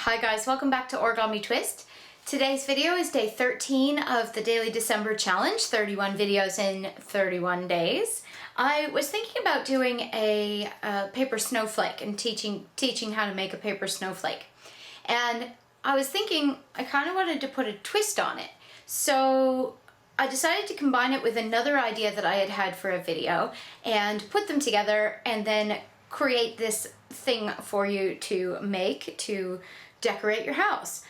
Hi guys, welcome back to Origami Twist. Today's video is day 13 of the Daily December Challenge, 31 videos in 31 days. I was thinking about doing a paper snowflake and teaching how to make a paper snowflake. And I was thinking I kind of wanted to put a twist on it. So I decided to combine it with another idea that I had had for a video and put them together and then create this thing for you to make to decorate your house.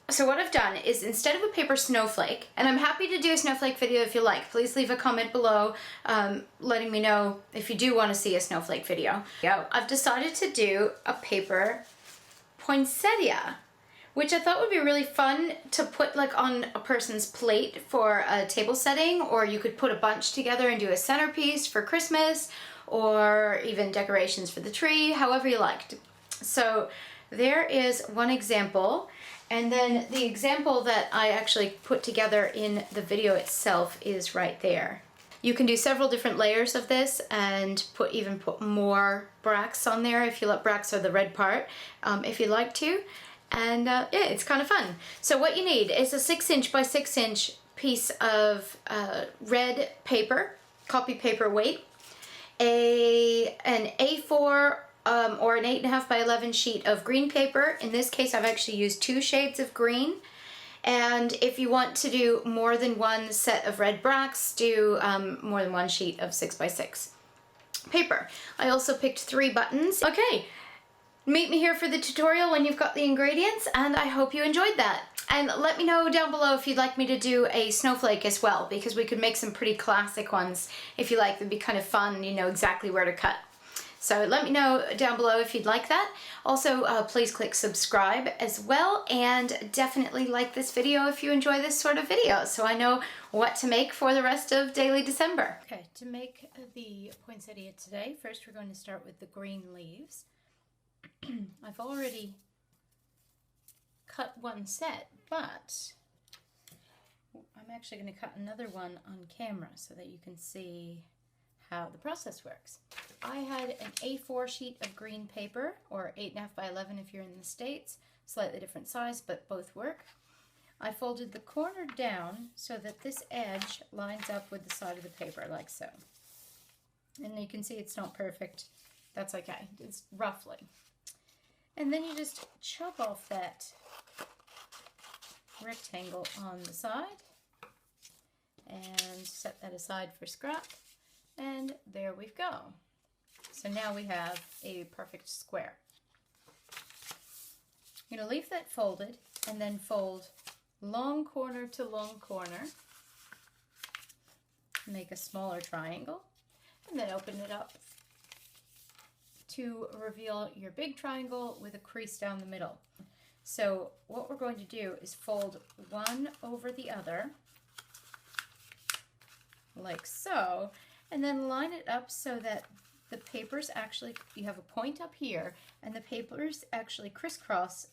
So what I've done is, instead of a paper snowflake, and I'm happy to do a snowflake video if you like, please leave a comment below letting me know if you do want to see a snowflake video. I've decided to do a paper poinsettia, which I thought would be really fun to put like on a person's plate for a table setting, or you could put a bunch together and do a centerpiece for Christmas, or even decorations for the tree, however you liked. So there is one example, and then the example that I actually put together in the video itself is right there. You can do several different layers of this and even put more bracts on there if you let bracts are the red part, if you like to. And yeah, it's kind of fun. So what you need is a 6" by 6" piece of red paper, copy paper weight, an A4 or an 8.5 by 11 sheet of green paper. In this case, I've actually used 2 shades of green. And if you want to do more than one set of red bracts, do more than one sheet of 6 by 6 paper. I also picked 3 buttons. Okay, meet me here for the tutorial when you've got the ingredients, and I hope you enjoyed that. And let me know down below if you'd like me to do a snowflake as well, because we could make some pretty classic ones if you like. They'd be kind of fun, you know exactly where to cut. So let me know down below if you'd like that. Also, please click subscribe as well, and definitely like this video if you enjoy this sort of video, so I know what to make for the rest of Daily December. Okay, to make the poinsettia today, first we're going to start with the green leaves. I've already cut one set, but I'm actually going to cut another one on camera so that you can see how the process works. I had an A4 sheet of green paper, or 8.5 by 11 if you're in the States, slightly different size, but both work. I folded the corner down so that this edge lines up with the side of the paper, like so. And you can see it's not perfect. That's okay, it's roughly. And then you just chop off that rectangle on the side and set that aside for scrap. And there we go. So now we have a perfect square. I'm going to leave that folded and then fold long corner to long corner. Make a smaller triangle and then open it up to reveal your big triangle with a crease down the middle. So what we're going to do is fold one over the other, like so, and then line it up so that the papers actually, you have a point up here, and the papers actually crisscross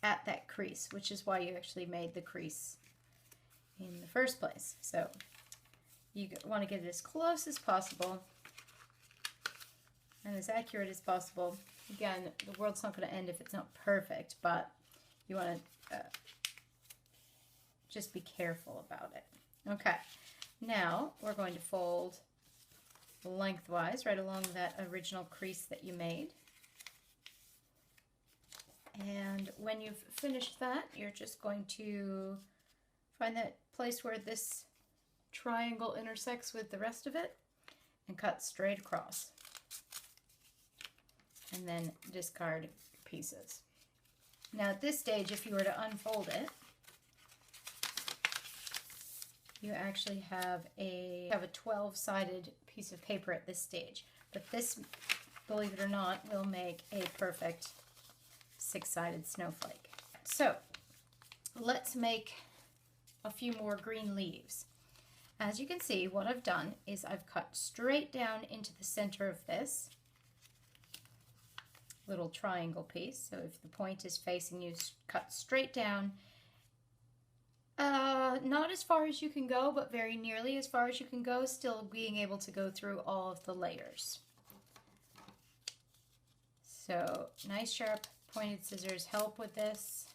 at that crease, which is why you actually made the crease in the first place. So you want to get it as close as possible and as accurate as possible. Again, the world's not going to end if it's not perfect, but you want to just be careful about it. Okay, now we're going to fold lengthwise right along that original crease that you made. And when you've finished that, you're just going to find that place where this triangle intersects with the rest of it and cut straight across. And then discard pieces. Now at this stage, if you were to unfold it, you actually have a 12-sided piece of paper at this stage. But this, believe it or not, will make a perfect 6-sided snowflake. So let's make a few more green leaves. As you can see, what I've done is I've cut straight down into the center of this little triangle piece. So if the point is facing you, cut straight down. Not as far as you can go, but very nearly as far as you can go, still being able to go through all of the layers. So nice sharp pointed scissors help with this.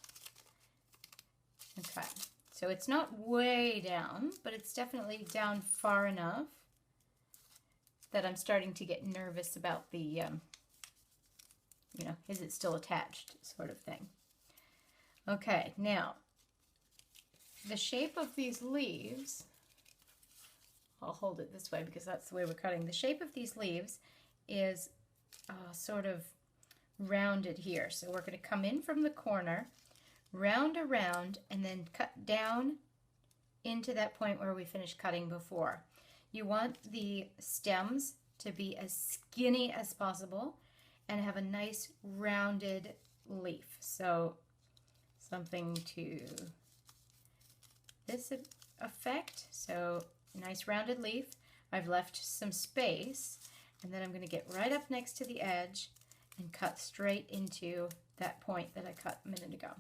Okay, so it's not way down, but it's definitely down far enough that I'm starting to get nervous about the, you know, is it still attached sort of thing. Okay, now, the shape of these leaves, I'll hold it this way because that's the way we're cutting. The shape of these leaves is sort of rounded here. So we're going to come in from the corner, round around, and then cut down into that point where we finished cutting before. You want the stems to be as skinny as possible and have a nice rounded leaf. So something to this effect. So nice rounded leaf. I've left some space, and then I'm going to get right up next to the edge and cut straight into that point that I cut a minute ago.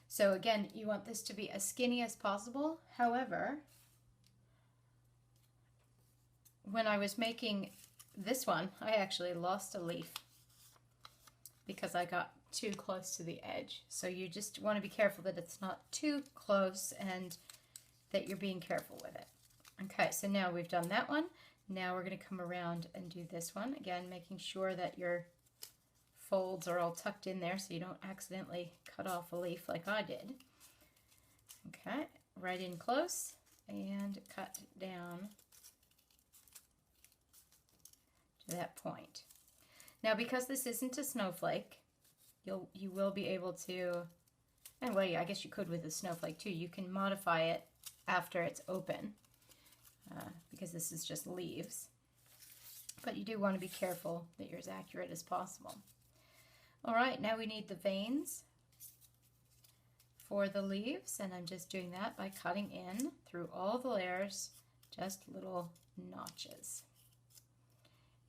So again, you want this to be as skinny as possible. However, when I was making this one, I actually lost a leaf because I got too close to the edge. So you just want to be careful that it's not too close and that you're being careful with it. Okay, so now we've done that one. Now we're going to come around and do this one. Again, making sure that your folds are all tucked in there so you don't accidentally cut off a leaf like I did. Okay, right in close and cut down to that point. Now, because this isn't a snowflake, you will be able to, and well, yeah, I guess you could with a snowflake too. You can modify it after it's open because this is just leaves. But you do want to be careful that you're as accurate as possible. All right, now we need the veins for the leaves, and I'm just doing that by cutting in through all the layers, just little notches,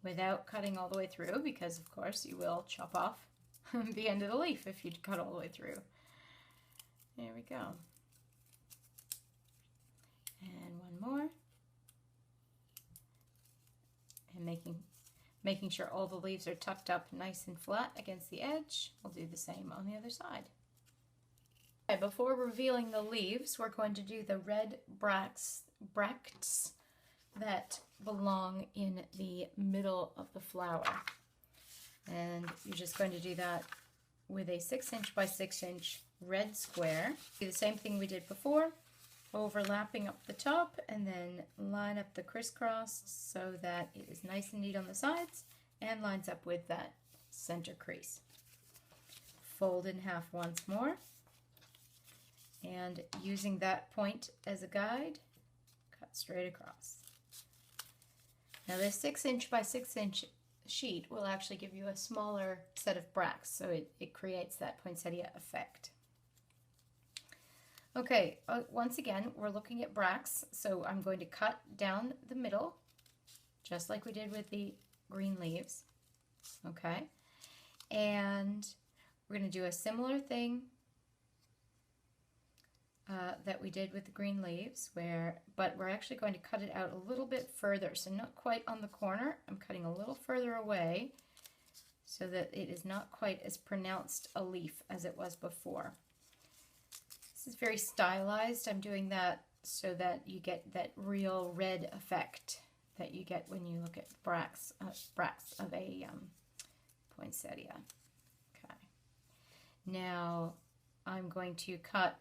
without cutting all the way through, because of course you will chop off the end of the leaf if you cut all the way through. There we go. And one more. And making sure all the leaves are tucked up nice and flat against the edge. We'll do the same on the other side. Okay, before revealing the leaves, we're going to do the red bracts that belong in the middle of the flower. And you're just going to do that with a 6" by 6" red square. Do the same thing we did before, overlapping up the top, and then line up the crisscross so that it is nice and neat on the sides and lines up with that center crease. Fold in half once more, and using that point as a guide, cut straight across. Now this 6" by 6" sheet will actually give you a smaller set of bracts, so it creates that poinsettia effect. Okay, once again, we're looking at bracts, so I'm going to cut down the middle, just like we did with the green leaves, okay? And we're going to do a similar thing that we did with the green leaves, but we're actually going to cut it out a little bit further, so not quite on the corner. I'm cutting a little further away so that it is not quite as pronounced a leaf as it was before. This is very stylized. I'm doing that so that you get that real red effect that you get when you look at bracts of a poinsettia. Okay. Now I'm going to cut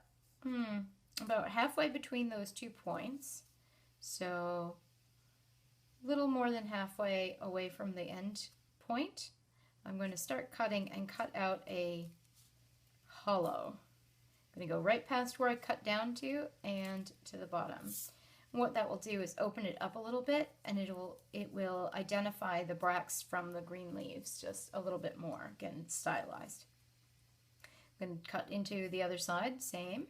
about halfway between those 2 points, so a little more than halfway away from the end point. I'm going to start cutting and cut out a hollow. I'm going to go right past where I cut down to and to the bottom. And what that will do is open it up a little bit, and it will identify the bracts from the green leaves just a little bit more. Again, stylized. I'm going to cut into the other side, same.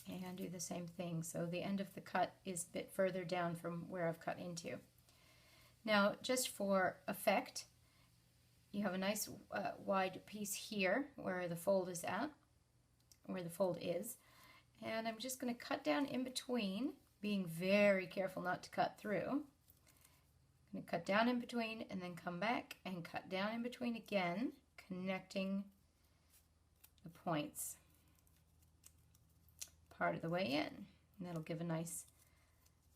And do the same thing. So the end of the cut is a bit further down from where I've cut into. Now, just for effect, you have a nice wide piece here where the fold is at, and I'm just going to cut down in between, being very careful not to cut through. I'm I'm going to cut down in between and then come back and cut down in between again, connecting the points part of the way in. And that'll give a nice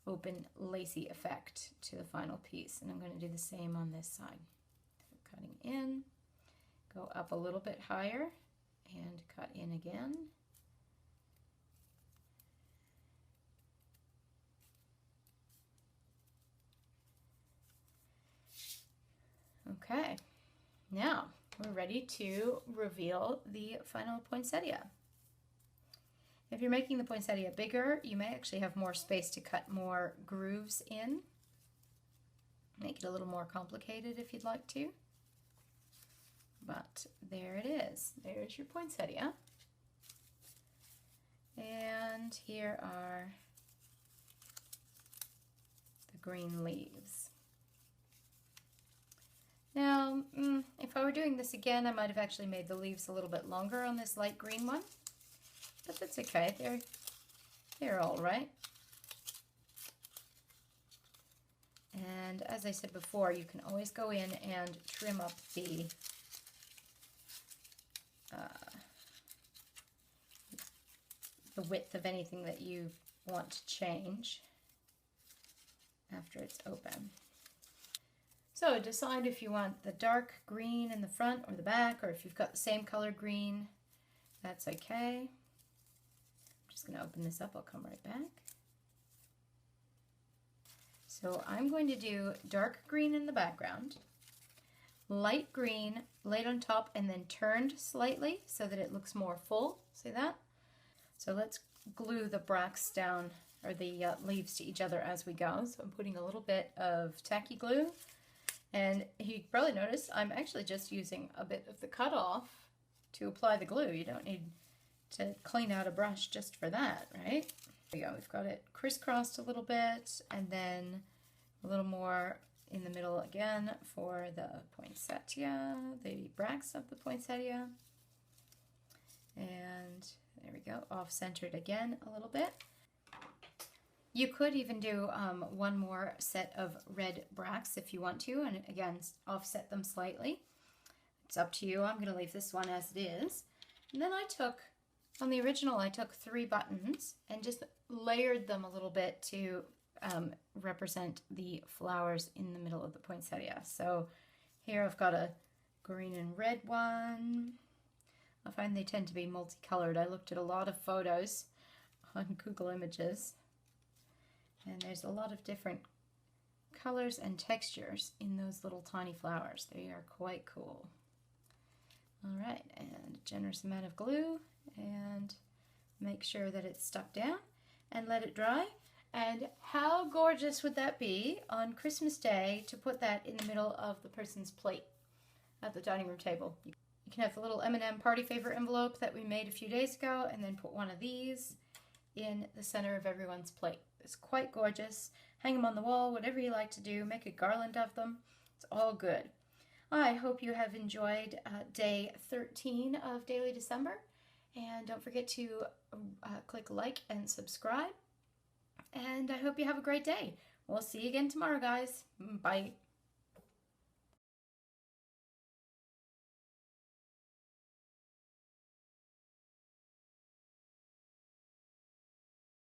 open lacy effect to the final piece. And I'm going to do the same on this side. So cutting in, go up a little bit higher and cut in again. Okay, now we're ready to reveal the final poinsettia. If you're making the poinsettia bigger, you may actually have more space to cut more grooves in. Make it a little more complicated if you'd like to. But there it is. There's your poinsettia. And here are the green leaves. Now, if I were doing this again, I might have actually made the leaves a little bit longer on this light green one. But that's okay, they're all right. And as I said before, you can always go in and trim up the width of anything that you want to change after it's open. So decide if you want the dark green in the front or the back, or if you've got the same color green, that's okay. I'm just going to open this up, I'll come right back. So I'm going to do dark green in the background, light green laid on top and then turned slightly so that it looks more full. See that? So let's glue the bracts down, or the leaves to each other as we go. So I'm putting a little bit of tacky glue, and you probably noticed I'm actually just using a bit of the cutoff to apply the glue. You don't need to clean out a brush just for that, right? There we go, we've got it crisscrossed a little bit, and then a little more in the middle again for the poinsettia, the bracts of the poinsettia. And there we go, off-centered again a little bit. You could even do one more set of red bracts if you want to, and again, offset them slightly. It's up to you. I'm going to leave this one as it is. And then on the original, I took 3 buttons and just layered them a little bit to represent the flowers in the middle of the poinsettia. So here I've got a green and red one. I find they tend to be multicolored. I looked at a lot of photos on Google Images, and there's a lot of different colors and textures in those little tiny flowers. They are quite cool. All right, and a generous amount of glue, and make sure that it's stuck down and let it dry. And how gorgeous would that be on Christmas Day to put that in the middle of the person's plate at the dining room table? You can have the little M&M party favor envelope that we made a few days ago, and then put one of these in the center of everyone's plate. It's quite gorgeous. Hang them on the wall, whatever you like to do. Make a garland of them. It's all good. I hope you have enjoyed day 13 of Daily December. And don't forget to click like and subscribe. And I hope you have a great day. We'll see you again tomorrow, guys. Bye.